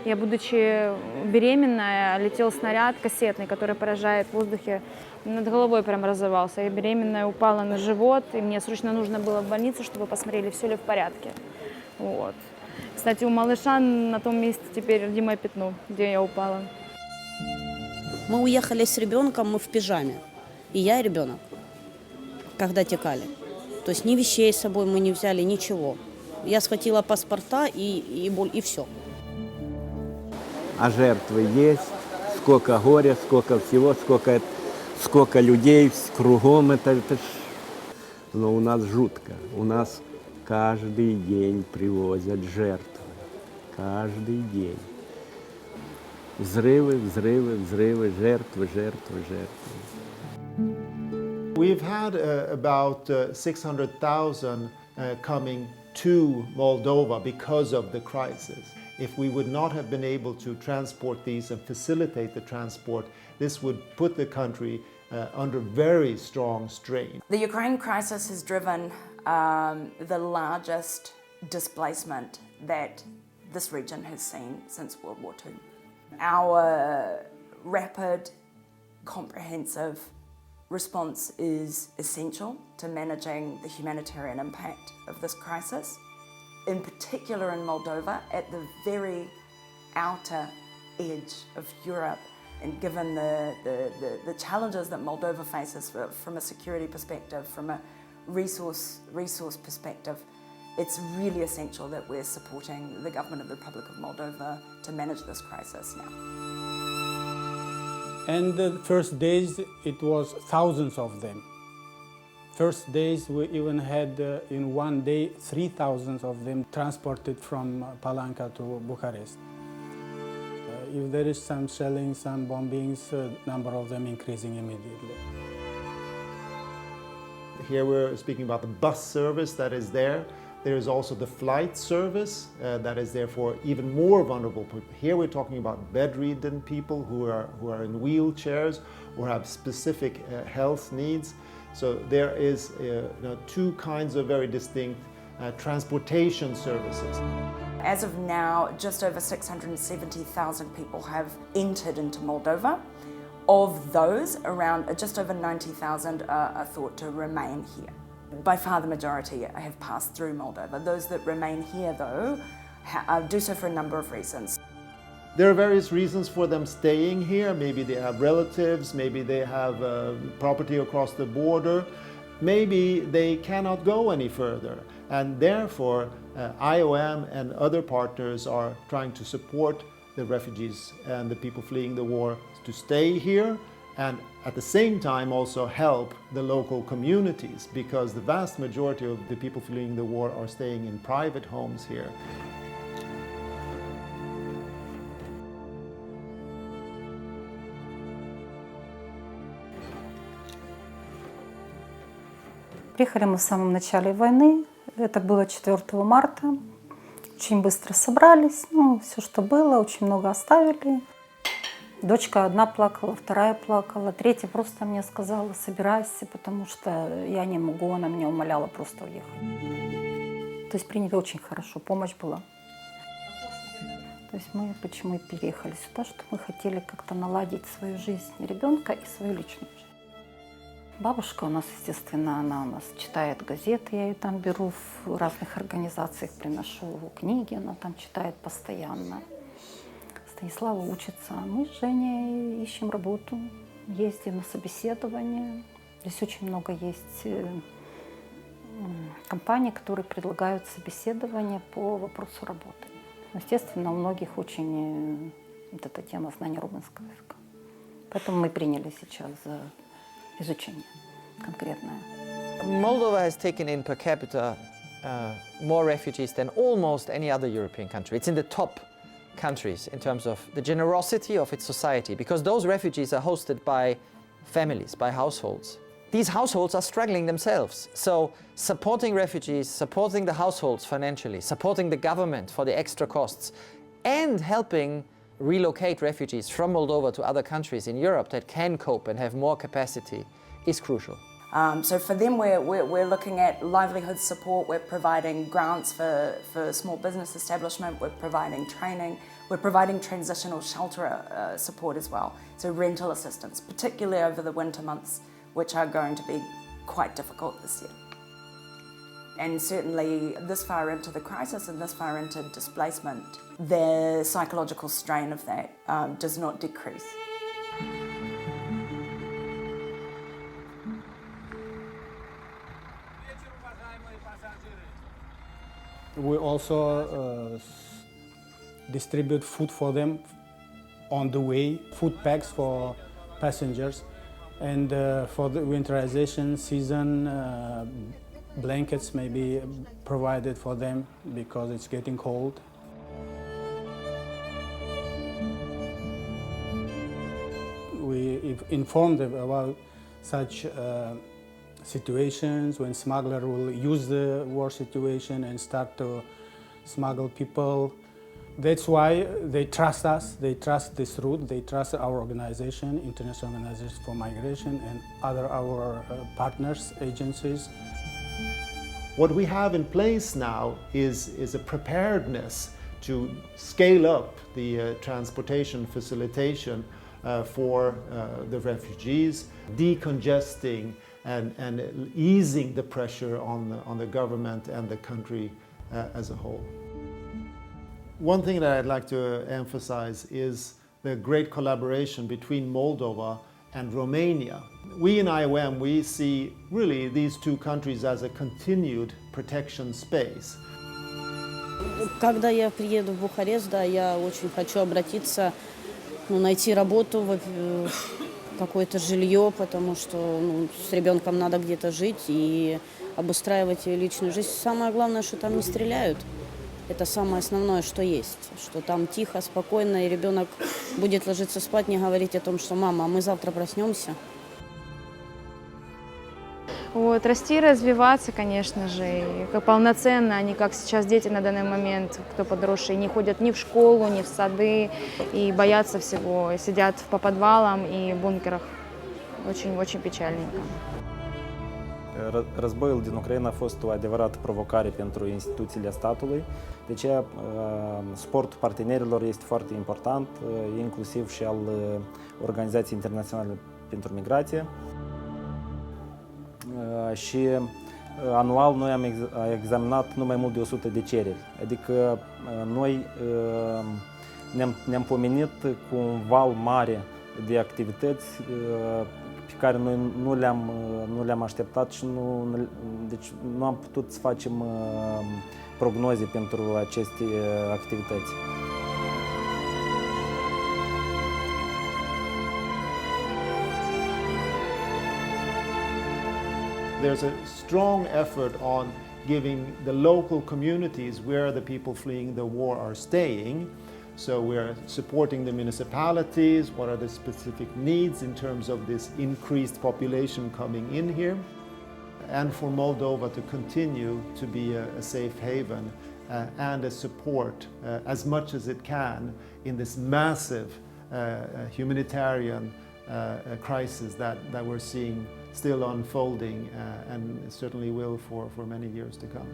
Я, будучи беременная, летел снаряд кассетный, который поражает в воздухе, над головой прям разорвался. Я беременная упала на живот, и мне срочно нужно было в больницу, чтобы посмотрели, все ли в порядке. Вот. Кстати, у малыша на том месте теперь родимое пятно, где я упала. Мы уехали с ребенком, мы в пижаме. И я, и ребенок, когда текали. То есть ни вещей с собой мы не взяли, ничего. Я схватила паспорта и все. А жертвы есть, сколько горя, сколько всего, сколько людей кругом. Это ж... Но у нас жутко. У нас каждый день привозят жертвы. Каждый день. Взрывы, взрывы, взрывы, жертвы, жертвы, жертвы. We've had about 600,000 coming to Moldova because of the crisis. If we would not have been able to transport these and facilitate the transport, this would put the country under very strong strain. The Ukraine crisis has driven the largest displacement that this region has seen since World War II. Our rapid, comprehensive response is essential to managing the humanitarian impact of this crisis, in particular in Moldova, at the very outer edge of Europe. And given the challenges that Moldova faces from a security perspective, from a resource perspective, it's really essential that we're supporting the government of the Republic of Moldova to manage this crisis now. And the first days, it was thousands of them. First days, we even had in one day 3,000 of them transported from Palanca to Bucharest. If there is some shelling, some bombings, number of them increasing immediately. Here we're speaking about the bus service that is there. There is also the flight service that is there for even more vulnerable people. Here we're talking about bedridden people who are in wheelchairs or have specific health needs. So there is two kinds of very distinct transportation services. As of now, just over 670,000 people have entered into Moldova. Of those, around just over 90,000 are thought to remain here. By far the majority have passed through Moldova. Those that remain here, though, do so for a number of reasons. There are various reasons for them staying here. Maybe they have relatives, maybe they have property across the border. Maybe they cannot go any further. And therefore, IOM and other partners are trying to support the refugees and the people fleeing the war to stay here, and at the same time also help the local communities, because the vast majority of the people fleeing the war are staying in private homes here. Приехали мы в самом начале войны, это было 4 марта. Очень быстро собрались, все, что было, очень много оставили. Дочка одна плакала, вторая плакала, третья просто мне сказала: собирайся, потому что я не могу, она меня умоляла просто уехать. То есть приняли очень хорошо, помощь была. То есть мы почему и переехали сюда, что мы хотели как-то наладить свою жизнь ребенка и свою личную жизнь. Бабушка у нас, естественно, она у нас читает газеты, я ее там беру в разных организациях, приношу книги, она там читает постоянно. Станислава учится, а мы с Женей ищем работу, ездим на собеседование. Здесь очень много есть компаний, которые предлагают собеседование по вопросу работы. Естественно, у многих очень вот эта тема знания румынского языка. Поэтому мы приняли сейчас изучение конкретное. Moldova has taken in per capita more refugees than almost any other European country. It's in the top countries in terms of the generosity of its society, because those refugees are hosted by families, by households. These households are struggling themselves. So supporting refugees, supporting the households financially, supporting the government for the extra costs, and helping relocate refugees from Moldova to other countries in Europe that can cope and have more capacity is crucial. So for them, we're looking at livelihood support, we're providing grants for small business establishment, we're providing training, we're providing transitional shelter support as well, so rental assistance, particularly over the winter months, which are going to be quite difficult this year. And certainly this far into the crisis and this far into displacement, the psychological strain of that does not decrease. We also distribute food for them on the way, food packs for passengers, and for the winterization season, blankets may be provided for them because it's getting cold. We inform them about such situations when smuggler will use the war situation and start to smuggle people. That's why they trust us, they trust this route, they trust our organization, International Organization for Migration, and other our partners, agencies. What we have in place now is a preparedness to scale up the transportation facilitation for the refugees, decongesting and easing the pressure on the government and the country as a whole. One thing that I'd like to emphasize is the great collaboration between Moldova and Romania. We in IOM, we see really these two countries as a continued protection space. Когда я приеду в Бухарест, да, я очень хочу обратиться, найти работу, какое-то жилье, потому что с ребенком надо где-то жить и обустраивать ее личную жизнь. Самое главное, что там не стреляют. Это самое основное, что есть. Что там тихо, спокойно, и ребенок будет ложиться спать, не говорить о том, что «мама, а мы завтра проснемся». Вот, расти и развиваться, конечно же, и как полноценно, а не как сейчас дети на данный момент, кто подросшие, не ходят ни в школу, ни в сады, и боятся всего, и сидят по подвалам и бункерах. Очень-очень pichalnică. Războiul din Ucraina a fost o adevărată provocare pentru instituțiile statului, de aceea suportul partenerilor este foarte important, inclusiv și al Organizației Internaționale pentru Migrație. Și anual noi am examinat nu mai mult de 100 de cereri, adică noi ne-am pomenit cu un val mare de activități pe care noi nu le-am așteptat și deci nu am putut să facem prognoze pentru aceste activități. There's a strong effort on giving the local communities where the people fleeing the war are staying. So we're supporting the municipalities, what are the specific needs in terms of this increased population coming in here, and for Moldova to continue to be a safe haven and a support as much as it can in this massive humanitarian crisis that we're seeing still unfolding and certainly will for many years to come.